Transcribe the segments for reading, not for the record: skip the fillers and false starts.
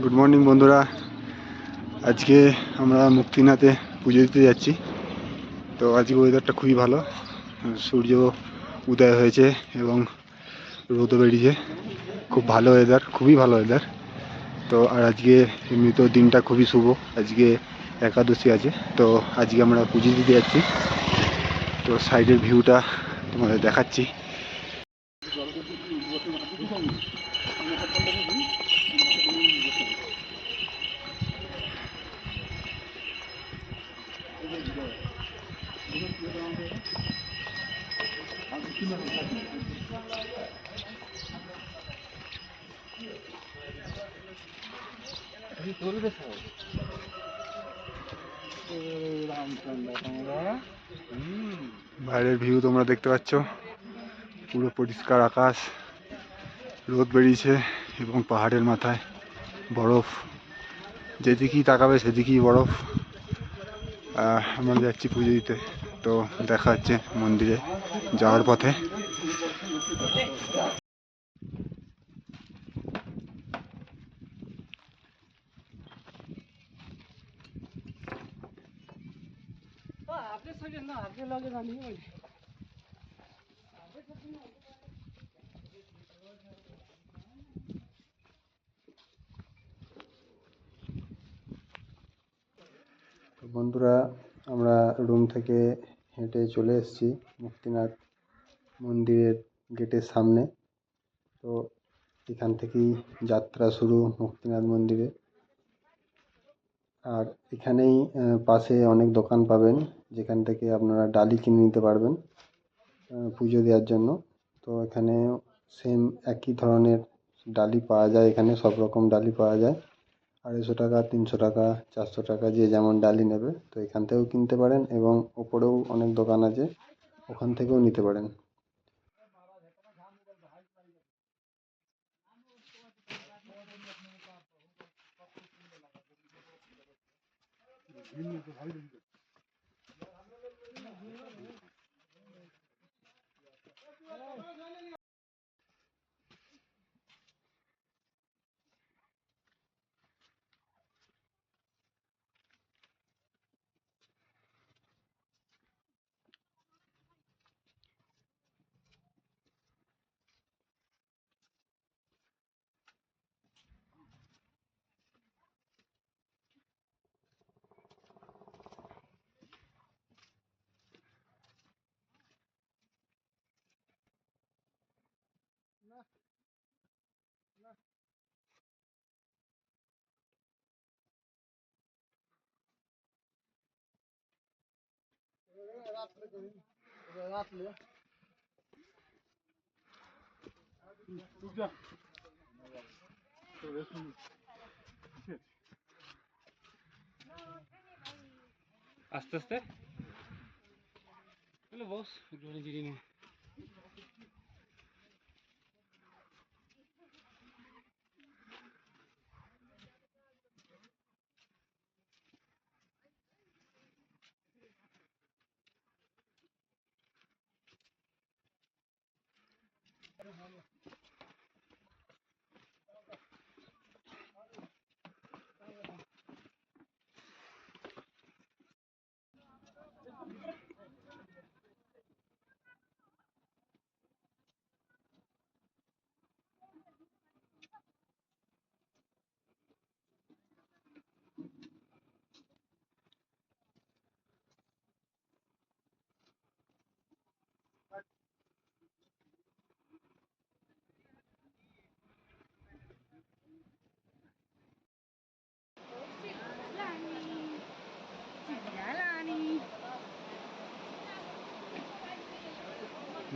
Good morning বন্ধুরা। আজকে আমরা মুক্তিনাথে পুজো দিতে যাচ্ছি। তো আজকে ওয়েদারটা খুবই ভালো, সূর্য উদয় হয়েছে এবং রোদও বেরিয়েছে। খুব ভালো ওয়েদার, খুবই ভালো ওয়েদার। তো আর আজকে এমনি তো দিনটা খুবই শুভ, আজকে একাদশী আছে। তো আজকে আমরা পুজো দিতে যাচ্ছি। তো সাইডের ভিউটা তোমাদের দেখাচ্ছি। বাইরের ভিউ তোমরা দেখতে পাচ্ছ, পুরো পরিষ্কার আকাশ, রোদ বেরিয়েছে এবং পাহাড়ের মাথায় বরফ, যেদিকেই তাকাবে সেদিকেই বরফ। আমরা যাচ্ছি পুজো দিতে। তো দেখা হচ্ছে মন্দিরে যাওয়ার পথে। বন্ধুরা, আমরা রুম থেকে হেঁটে চলে এসেছি মুক্তিনাথ মন্দিরের গেটের সামনে। তো এখান থেকেই যাত্রা শুরু মুক্তিনাথ মন্দিরে। আর এখানেই পাশে অনেক দোকান পাবেন, যেখান থেকে আপনারা ডালি কিনে নিতে পারবেন পুজো দেওয়ার জন্য। তো এখানে সেম একই ধরনের ডালি পাওয়া যায়, এখানে সব রকম ডালি পাওয়া যায়। 250 টাকা, 300 টাকা, 400 টাকা, যে যেমন ডালি নেবে। তো এখান থেকেও কিনতে পারেন এবং ওপরেও অনেক দোকান আছে, ওখান থেকেও নিতে পারেন। আস্তে আস্তে বস জিরি নিয়ে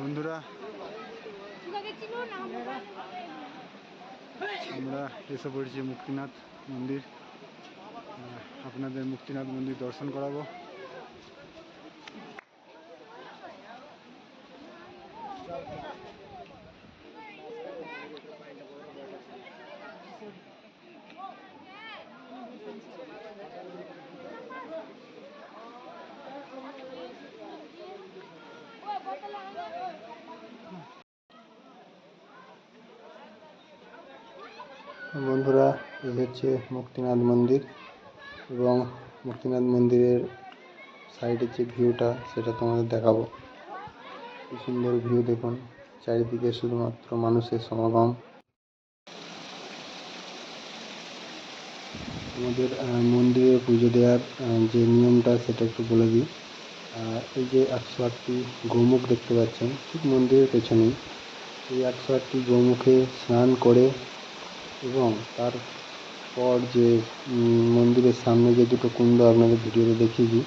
বন্ধুরা, আমরা এসে পড়েছি মুক্তিনাথ মন্দির। আপনাদের মুক্তিনাথ মন্দির দর্শন করাবো। বন্ধুরা, এই হচ্ছে মুক্তিনাথ মন্দির এবং মুক্তিনাথ মন্দিরের সাইডের যে ভিউটা সেটা তোমাদের দেখাবো। কি সুন্দর ভিউ দেখুন, চারিদিকে শুধুমাত্র মানুষের সমাগম। আমাদের মন্দিরে পুজো দেওয়ার যে নিয়মটা সেটা একটু বলে দিই। এই যে 108টি গৌমুখ দেখতে পাচ্ছেন ঠিক মন্দিরের পেছনেই, এই 108টি গৌমুখে স্নান করে এবং তারপর যে মন্দিরের সামনে যে দুটো কুণ্ড আপনাদের ভিডিওতে দেখিয়েছি,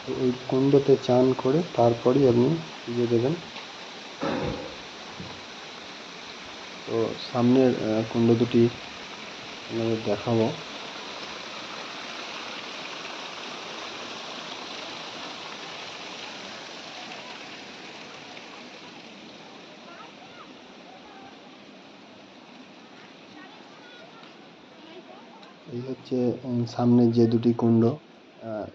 তো ওই কুণ্ডতে চান করে তারপরই আপনি পুজো দেবেন। তো সামনের কুণ্ড দুটি আপনাদের দেখাবো। এই হচ্ছে সামনের যে দুটি কুণ্ড,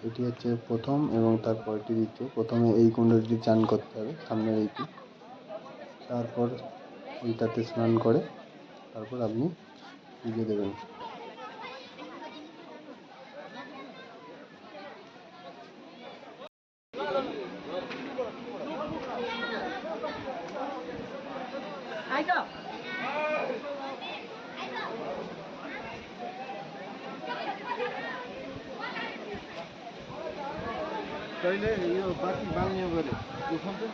এটি হচ্ছে প্রথম এবং তারপরটি দ্বিতীয়। প্রথমে এই কুণ্ডটি চান করতে হবে, সামনের এইটি, তারপর ওইটাতে স্নান করে তারপর আপনি পুজো দেবেন। पहले ये बाकी बाल नहीं करे उठों पे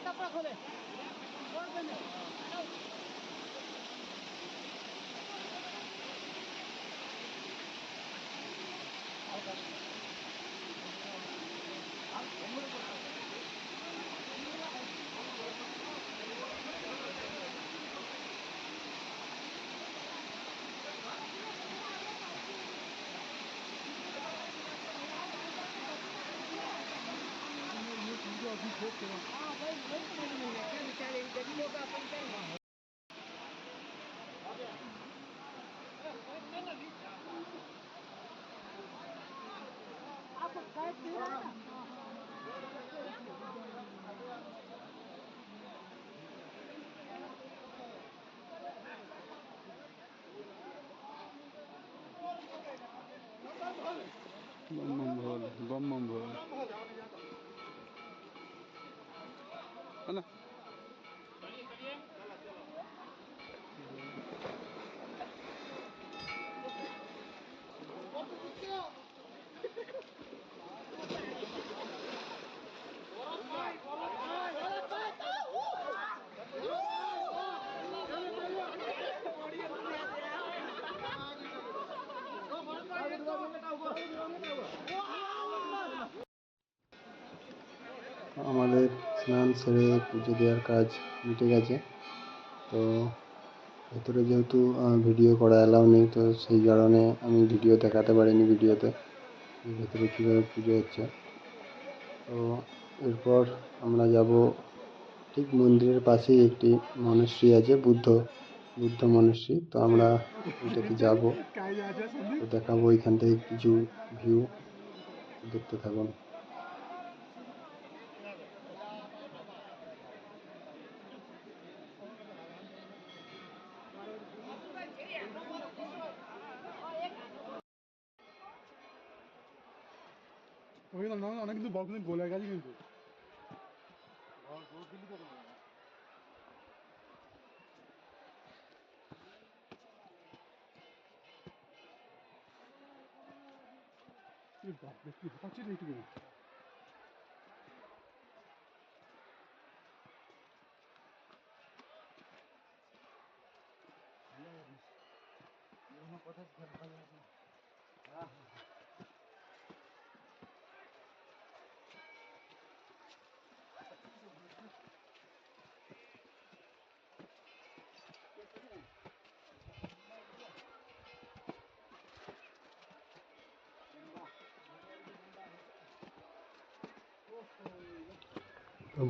कपड़ा खोले बम बम भोल है ना। আমাদের স্নান সেরে পুজো দেওয়ার কাজ মিটে গেছে। তো ভেতরে যেহেতু ভিডিও করা অ্যালাউ নেই, তো সেই কারণে আমি ভিডিও দেখাতে পারিনি ভিডিওতে ভেতরে কীভাবে পুজো হচ্ছে। তো এরপর আমরা যাব ঠিক মন্দিরের পাশেই একটি মনাস্ট্রি আছে, বুদ্ধ মনাস্ট্রি। তো আমরা ওইটাতে যাব, তো দেখাবো ওইখান থেকে কিছু ভিউ, দেখতে থাকুন। অনেক কিন্তু বল কিন্তু গোলের কাছে কিন্তু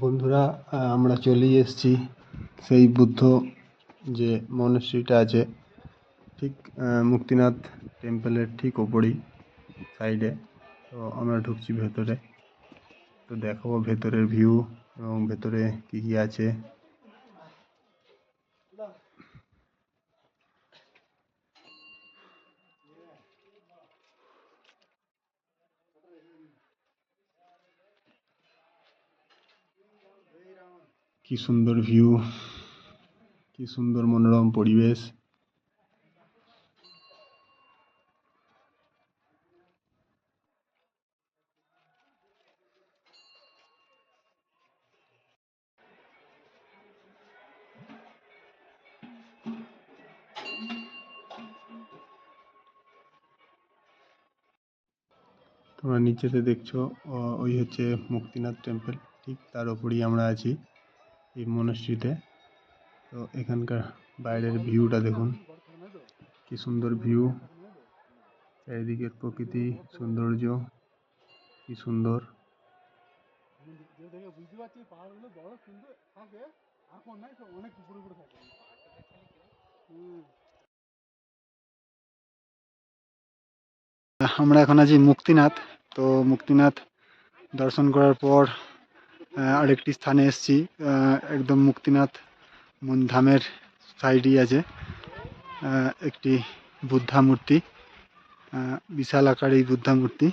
বন্ধুরা, আমরা চলেই এসেছি সেই বুদ্ধ যে মনাস্ট্রিটা আছে ঠিক মুক্তিনাথ টেম্পলের ঠিক ওপরেই সাইডে। তো আমরা ঢুকছি ভেতরে, তো দেখাবো ভেতরের ভিউ এবং ভেতরে কী কী আছে। কি সুন্দর ভিউ, কি সুন্দর মনোরম পরিবেশ। তোমরা নিচেতে দেখছো ওই হচ্ছে মুক্তিনাথ টেম্পল, ঠিক তার ওপরেই আমরা আছি এই মনাস্ট্রিতে। তো এখানকার বাইরের ভিউটা দেখুন, কি সুন্দর ভিউ, চারিদিকের প্রকৃতি সৌন্দর্য কি সুন্দর। আমরা এখন আছি মুক্তিনাথ। তো মুক্তিনাথ দর্শন করার পর আরেকটি স্থানে এসেছি, একদম মুক্তিনাথ ধামের সাইডেই আছে একটি বুদ্ধা মূর্তি, বিশাল আকার এই বুদ্ধা মূর্তি।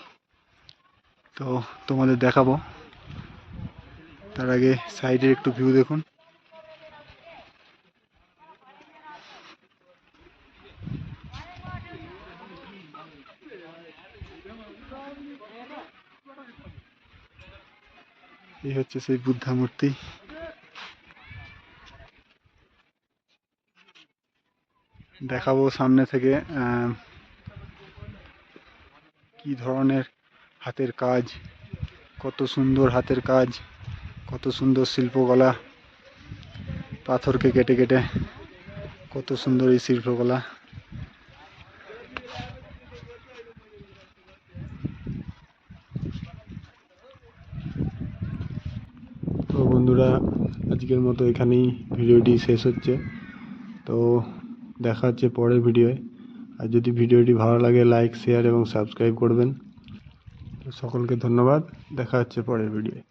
তো তোমাদের দেখাবো, তার আগে সাইডের একটু ভিউ দেখুন। এই হচ্ছে সেই বুদ্ধা মূর্তি। দেখাবো সামনে থেকে কি ধরনের হাতের কাজ, কত সুন্দর হাতের কাজ, কত সুন্দর শিল্পকলা, পাথরকে কেটে কেটে কত সুন্দর এই শিল্পকলা। তো বন্ধুরা, আজকের মতো এখানেই ভিডিওটি শেষ হচ্ছে। তো দেখা হচ্ছে পরের ভিডিওয়। আর যদি ভিডিওটি ভালো লাগে লাইক, শেয়ার এবং সাবস্ক্রাইব করবেন। তো সকলকে ধন্যবাদ, দেখা হচ্ছে পরের ভিডিওয়।